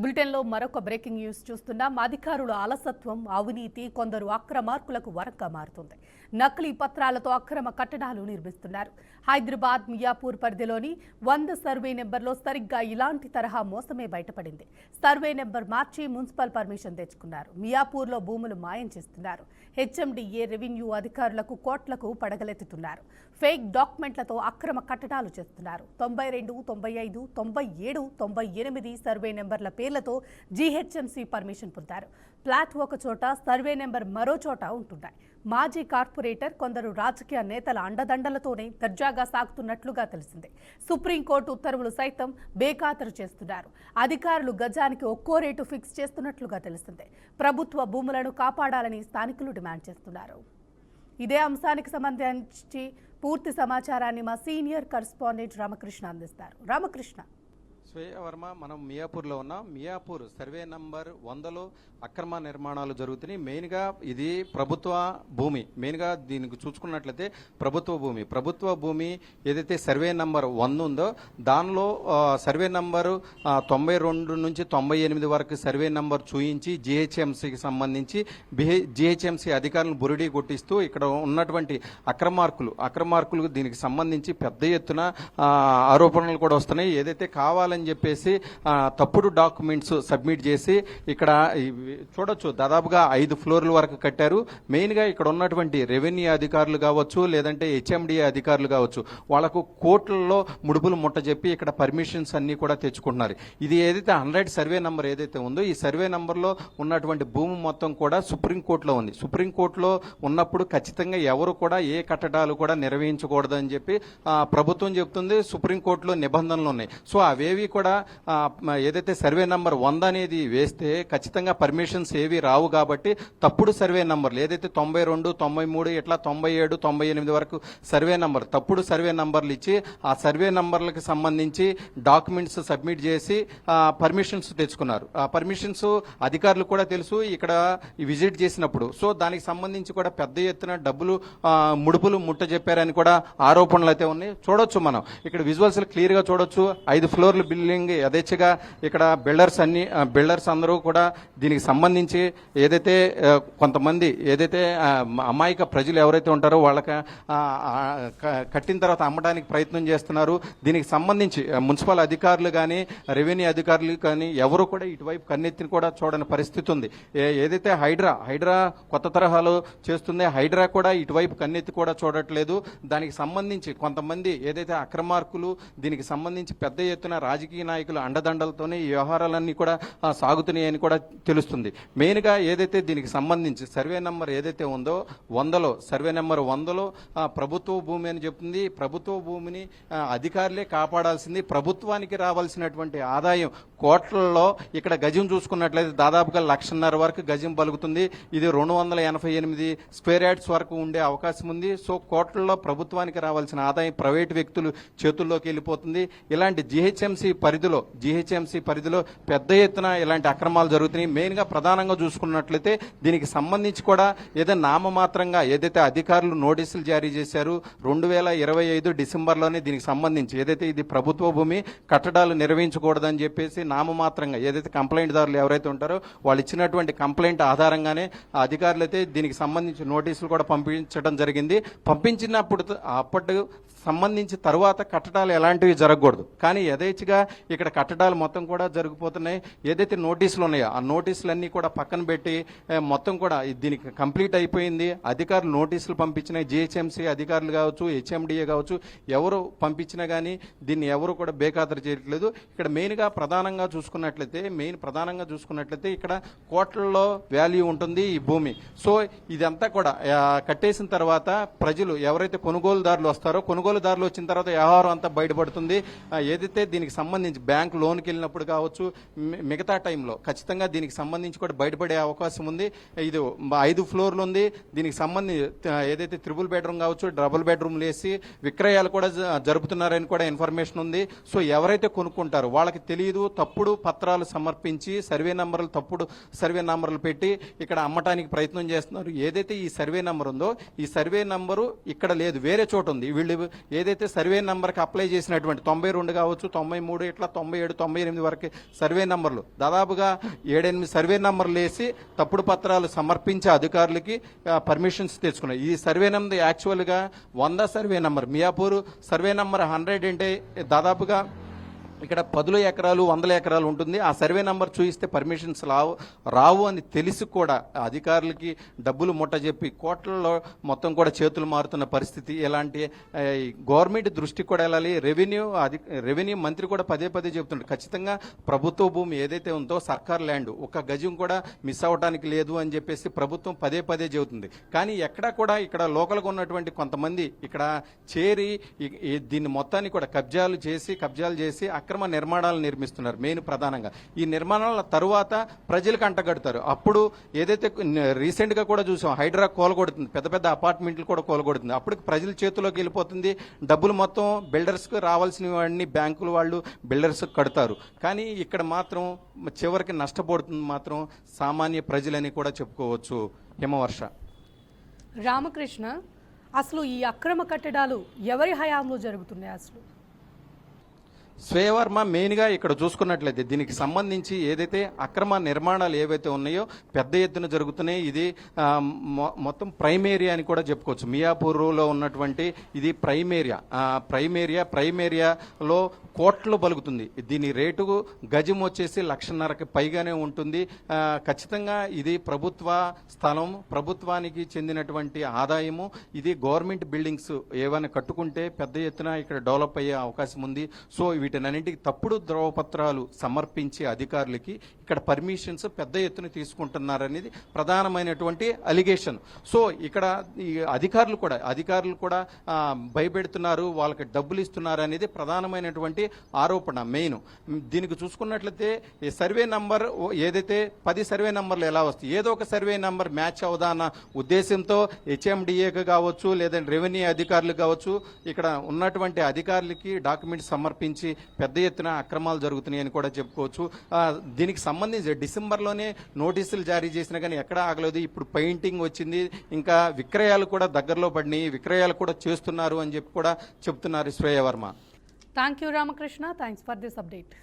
బులెటిన్లో మరొక breaking news చూస్తున్నాం. అధికారుల అలసత్వం, అవినీతి కొందరు అక్రమార్కులకు వరంగా మారుతుంది. నకిలీ పత్రాలతో అక్రమ కట్టడాలు నిర్మిస్తున్నారు. హైదరాబాద్ మియాపూర్ పరిధిలోని 100 సర్వే నెంబర్లో సరిగ్గా ఇలాంటి తరహా మోసమే బయటపడింది. సర్వే నెంబర్ మార్చి మున్సిపల్ పర్మిషన్ తెచ్చుకున్నారు. మియాపూర్లో భూములు మాయం చేస్తున్నారు. హెచ్ఎండిఏ రెవెన్యూ అధికారులకు కోట్లకు పడగలెత్తుతున్నారు. ఫేక్ డాక్యుమెంట్లతో అక్రమ కట్టడాలు చేస్తున్నారు. 92, 95, 97, 98 సర్వే నెంబర్ల పేర్లతో జీహెచ్ఎంసీ పర్మిషన్ పొందారు. ప్లాట్ ఒక చోట, సర్వే నెంబర్ మరో చోట ఉంటున్నాయి. మాజీ కార్పొరేటర్, కొందరు రాజకీయ నేతల అండదండలతోనే దర్జాగా సాగుతున్నట్లుగా తెలిసింది. సుప్రీంకోర్టు ఉత్తర్వులు సైతం బేఖాతరు చేస్తున్నారు. అధికారులు గజానికి ఒక్కో రేటు ఫిక్స్ చేస్తున్నట్లుగా తెలిసింది. ప్రభుత్వ భూములను కాపాడాలని స్థానికులు డిమాండ్ చేస్తున్నారు. ఇదే అంశానికి సంబంధించి పూర్తి సమాచారాన్ని మా సీనియర్ కరెస్పాండెంట్ రామకృష్ణ అందిస్తారు. రామకృష్ణ. శ్రేయ వర్మ, మనం మియాపూర్లో ఉన్నాం. మియాపూర్ సర్వే నంబర్ 100లో అక్రమ నిర్మాణాలు జరుగుతున్నాయి. మెయిన్గా ఇది ప్రభుత్వ భూమి. మెయిన్గా దీనికి చూసుకున్నట్లయితే ప్రభుత్వ భూమి ఏదైతే సర్వే నంబర్ 100 ఉందో దానిలో సర్వే నంబరు 92 నుంచి 98 వరకు సర్వే నంబర్ చూయించి జీహెచ్ఎంసీకి సంబంధించి జీహెచ్ఎంసీ అధికారులను బురిడీ కొట్టిస్తూ ఇక్కడ ఉన్నటువంటి అక్రమార్కులు దీనికి సంబంధించి పెద్ద ఎత్తున ఆరోపణలు కూడా వస్తున్నాయి. ఏదైతే కావాలని చెప్పేసి తప్పుడు డాక్యుమెంట్స్ సబ్మిట్ చేసి ఇక్కడ చూడొచ్చు దాదాపుగా 5 ఫ్లోర్ల వరకు కట్టారు. మెయిన్గా ఇక్కడ ఉన్నటువంటి రెవెన్యూ అధికారులు కావచ్చు, లేదంటే హెచ్ఎండిఏ అధికారులు కావచ్చు, వాళ్లకు కోట్లలో ముడుపులు ముట్టజెప్పి ఇక్కడ పర్మిషన్స్ అన్ని కూడా తెచ్చుకుంటున్నారు. ఇది ఏదైతే 100 సర్వే నంబర్ ఏదైతే ఉందో ఈ సర్వే నంబర్లో ఉన్నటువంటి భూమి మొత్తం కూడా సుప్రీంకోర్టులో ఉంది. సుప్రీంకోర్టులో ఉన్నప్పుడు ఖచ్చితంగా ఎవరు కూడా ఏ కట్టడాలు కూడా నిర్వహించకూడదని చెప్పి ప్రభుత్వం చెబుతుంది. సుప్రీంకోర్టులో నిబంధనలు ఉన్నాయి. సో అవేవి కూడా ఏదైతే సర్వే నంబర్ 100 అనేది వేస్తే ఖచ్చితంగా పర్మిషన్స్ ఏవి రావు. కాబట్టి తప్పుడు సర్వే నంబర్లు ఏదైతే 92, 93 ఇట్లా 97, 98 వరకు తప్పుడు సర్వే నంబర్లు ఇచ్చి ఆ సర్వే నంబర్లకు సంబంధించి డాక్యుమెంట్స్ సబ్మిట్ చేసి పర్మిషన్స్ తెచ్చుకున్నారు. ఆ పర్మిషన్స్ అధికారులు కూడా తెలుసు ఇక్కడ విజిట్ చేసినప్పుడు. సో దానికి సంబంధించి కూడా పెద్ద ఎత్తున ముడుపులు ముట్టజెప్పారని కూడా ఆరోపణలు అయితే ఉన్నాయి. చూడొచ్చు మనం ఇక్కడ విజువల్స్ క్లియర్ గా చూడొచ్చు. 5 ఫ్లోర్లు బిల్డింగ్ యథేచ్ఛగా ఇక్కడ బిల్డర్స్ అందరూ కూడా దీనికి సంబంధించి ఏదైతే కొంతమంది ఏదైతే అమాయక ప్రజలు ఎవరైతే ఉంటారో వాళ్ళకి కట్టిన తర్వాత అమ్మడానికి ప్రయత్నం చేస్తున్నారు. దీనికి సంబంధించి మున్సిపల్ అధికారులు కానీ రెవెన్యూ అధికారులు కానీ ఎవరు కూడా ఇటువైపు కన్నెత్తిని కూడా చూడని పరిస్థితి ఉంది. ఏదైతే హైడ్రా కొత్త తరహాలో చేస్తుంది, హైడ్రా కూడా ఇటువైపు కన్నెత్తి కూడా చూడట్లేదు. దానికి సంబంధించి కొంతమంది ఏదైతే అక్రమార్కులు దీనికి సంబంధించి పెద్ద ఎత్తున రాజకీయ నాయకులు అండదండలతోనే ఈ వ్యవహారాలన్నీ కూడా సాగుతున్నాయని కూడా తెలుస్తుంది. మెయిన్గా ఏదైతే దీనికి సంబంధించి సర్వే నెంబర్ ఏదైతే ఉందో 100లో సర్వే నెంబర్ 100లో ప్రభుత్వ భూమి అని చెప్తుంది. ప్రభుత్వ భూమిని అధికారులే కాపాడాల్సింది. ప్రభుత్వానికి రావాల్సినటువంటి ఆదాయం కోట్లలో ఇక్కడ గజం చూసుకున్నట్లయితే దాదాపుగా 1,50,000 వరకు గజం పలుకుతుంది. ఇది 288 స్క్వేర్ యార్డ్స్ వరకు ఉండే అవకాశం ఉంది. సో కోట్లలో ప్రభుత్వానికి రావాల్సిన ఆదాయం ప్రైవేటు వ్యక్తులు చేతుల్లోకి వెళ్ళిపోతుంది. ఇలాంటి జీహెచ్ఎంసీ పరిధిలో పెద్ద ఎత్తున ఇలాంటి అక్రమాలు జరుగుతున్నాయి. మెయిన్గా ప్రధానంగా చూసుకున్నట్లయితే దీనికి సంబంధించి కూడా ఏదైనా నామమాత్రంగా ఏదైతే అధికారులు నోటీసులు జారీ చేశారు 2025 డిసెంబర్లోనే దీనికి సంబంధించి ఏదైతే ఇది ప్రభుత్వ భూమి కట్టడాలు నిర్వహించకూడదని చెప్పేసి నామమాత్రంగా ఏదైతే కంప్లైంట్ దారులు ఎవరైతే ఉంటారో వాళ్ళు ఇచ్చినటువంటి కంప్లైంట్ ఆధారంగానే అధికారులు అయితే దీనికి సంబంధించి నోటీసులు కూడా పంపించడం జరిగింది. పంపించినప్పుడు అప్పటి సంబంధించి తరువాత కట్టడాలు ఎలాంటివి జరగకూడదు. కానీ యథేచ్ఛగా ఇక్కడ కట్టడాలు మొత్తం కూడా జరిగిపోతున్నాయి. ఏదైతే నోటీసులు ఉన్నాయో ఆ నోటీసులన్నీ కూడా పక్కన పెట్టి మొత్తం కూడా దీనికి కంప్లీట్ అయిపోయింది. అధికారులు నోటీసులు పంపించినాయి. జీహెచ్ఎంసీ అధికారులు కావచ్చు, హెచ్ఎండిఏ కావచ్చు, ఎవరు పంపించినా కానీ దీన్ని ఎవరు కూడా బేఖాతరు చేయట్లేదు. ఇక్కడ ప్రధానంగా చూసుకున్నట్లయితే ఇక్కడ కోట్లలో వాల్యూ ఉంటుంది ఈ భూమి. సో ఇదంతా కూడా కట్టేసిన తర్వాత ప్రజలు ఎవరైతే కొనుగోలుదారులు వస్తారో కొనుగోలుదారులు వచ్చిన తర్వాత వ్యవహారం అంతా బయటపడుతుంది. ఏదైతే దీనికి సంబంధించి బ్యాంక్ లోన్కి వెళ్ళినప్పుడు కావచ్చు, మిగతా టైంలో ఖచ్చితంగా దీనికి సంబంధించి కూడా బయటపడే అవకాశం ఉంది. ఇది 5 ఫ్లోర్లు ఉంది. దీనికి సంబంధించి ఏదైతే 3 బెడ్రూమ్ కావచ్చు, డబుల్ బెడ్రూమ్లు వేసి విక్రయాలు కూడా జరుపుతున్నారని కూడా ఇన్ఫర్మేషన్ ఉంది. సో ఎవరైతే కొనుక్కుంటారో వాళ్ళకి తెలియదు, తప్పుడు పత్రాలు సమర్పించి తప్పుడు సర్వే నంబర్లు పెట్టి ఇక్కడ అమ్మటానికి ప్రయత్నం చేస్తున్నారు. ఏదైతే ఈ సర్వే నంబర్ ఉందో ఈ సర్వే నంబరు ఇక్కడ లేదు, వేరే చోట ఉంది. వీళ్ళు ఏదైతే సర్వే నెంబర్కి అప్లై చేసినటువంటి 92 కావచ్చు, 93 ఇట్లా 97, 98 వరకు సర్వే నెంబర్లు దాదాపుగా 7-8 సర్వే నెంబర్లు వేసి తప్పుడు పత్రాలు సమర్పించే అధికారులకి పర్మిషన్స్ తెచ్చుకున్నాయి. ఈ సర్వే నెంబర్ యాక్చువల్గా 100 survey number, Miyapur survey number 100 అంటే దాదాపుగా ఇక్కడ 10 ఎకరాలు 100 ఎకరాలు ఉంటుంది. ఆ సర్వే నెంబర్ చూయిస్తే పర్మిషన్స్ రావు అని తెలిసి కూడా అధికారులకి డబ్బులు ముట్టజెప్పి కోట్లలో మొత్తం కూడా చేతులు మారుతున్న పరిస్థితి. ఇలాంటి గవర్నమెంట్ దృష్టికి కూడా వెళ్ళాలి. రెవెన్యూ మంత్రి కూడా పదే చెబుతుంటారు, ఖచ్చితంగా ప్రభుత్వ భూమి ఏదైతే ఉందో సర్కార్ ల్యాండ్ ఒక గజం కూడా మిస్ అవ్వడానికి లేదు అని చెప్పేసి ప్రభుత్వం పదే చెబుతుంది. కానీ ఎక్కడా కూడా ఇక్కడ లోకల్గా ఉన్నటువంటి కొంతమంది ఇక్కడ చేరి దీన్ని మొత్తాన్ని కూడా కబ్జాలు చేసి అక్రమ నిర్మాణాలు నిర్మిస్తున్నారు. మెయిన్ ప్రధానంగా ఈ నిర్మాణాల తరువాత ప్రజలకు అంటగడతారు. అప్పుడు ఏదైతే రీసెంట్ గా కూడా చూసాం, హైడ్రా కోలగొడుతుంది, పెద్ద అపార్ట్మెంట్లు కూడా కోలగొడుతుంది. అప్పుడు ప్రజల చేతిలోకి వెళ్ళిపోతుంది. డబ్బులు మొత్తం బిల్డర్స్ కు రావాల్సినవన్నీ బ్యాంకుల వాళ్ళు బిల్డర్స్ కడతారు. కానీ ఇక్కడ మాత్రం చివరికి నష్టపోతుంది మాత్రం సామాన్య ప్రజలని కూడా చెప్పుకోవచ్చు. హిమవర్ష. రామకృష్ణ, అసలు ఈ అక్రమ కట్టడాలు ఎవరి హయాంలో జరుగుతున్నాయి? అసలు శ్రేయవర్మ మెయిన్గా ఇక్కడ చూసుకున్నట్లయితే దీనికి సంబంధించి ఏదైతే అక్రమ నిర్మాణాలు ఏవైతే ఉన్నాయో పెద్ద ఎత్తున జరుగుతున్నాయి. ఇది మొత్తం ప్రైమ్ ఏరియా అని కూడా చెప్పుకోవచ్చు. మియాపూర్లో ఉన్నటువంటి ఇది ప్రైమ్ ఏరియాలో కోట్లు పలుకుతుంది. దీని రేటు గజం వచ్చేసి 1,50,000కి పైగానే ఉంటుంది. ఖచ్చితంగా ఇది ప్రభుత్వ స్థలం, ప్రభుత్వానికి చెందినటువంటి ఆదాయము. ఇది గవర్నమెంట్ బిల్డింగ్స్ ఏమైనా కట్టుకుంటే పెద్ద ఎత్తున ఇక్కడ డెవలప్ అయ్యే అవకాశం ఉంది. సో వీటన్నింటికి తప్పుడు ధ్రువపత్రాలు సమర్పించే అధికారులకి ఇక్కడ పర్మిషన్స్ పెద్ద ఎత్తున తీసుకుంటున్నారనేది ప్రధానమైనటువంటి అలిగేషన్. సో ఇక్కడ ఈ అధికారులు కూడా భయపెడుతున్నారు, వాళ్ళకి డబ్బులు ఇస్తున్నారు అనేది ప్రధానమైనటువంటి ఆరోపణ. మెయిన్ దీనికి చూసుకున్నట్లయితే ఈ సర్వే నంబర్ ఏదైతే 10 సర్వే నంబర్లు ఎలా వస్తాయి, ఏదో ఒక సర్వే నంబర్ మ్యాచ్ అవుదా అన్న ఉద్దేశంతో హెచ్ఎండిఏకి కావచ్చు లేదంటే రెవెన్యూ అధికారులు కావచ్చు ఇక్కడ ఉన్నటువంటి అధికారులకి డాక్యుమెంట్స్ సమర్పించి పెద్ద ఎత్తున అక్రమాలు జరుగుతున్నాయని కూడా చెప్పుకోవచ్చు. దీనికి సంబంధించి డిసెంబర్లోనే నోటీసులు జారీ చేసినా కానీ ఎక్కడా ఆగలేదు. ఇప్పుడు పెయింటింగ్ వచ్చింది, ఇంకా విక్రయాలు కూడా దగ్గరలో పడినాయి, విక్రయాలు కూడా చేస్తున్నారు అని చెప్పి కూడా చెప్తున్నారు శ్రేయవర్మ. Thank you Ramakrishna, thanks for this update.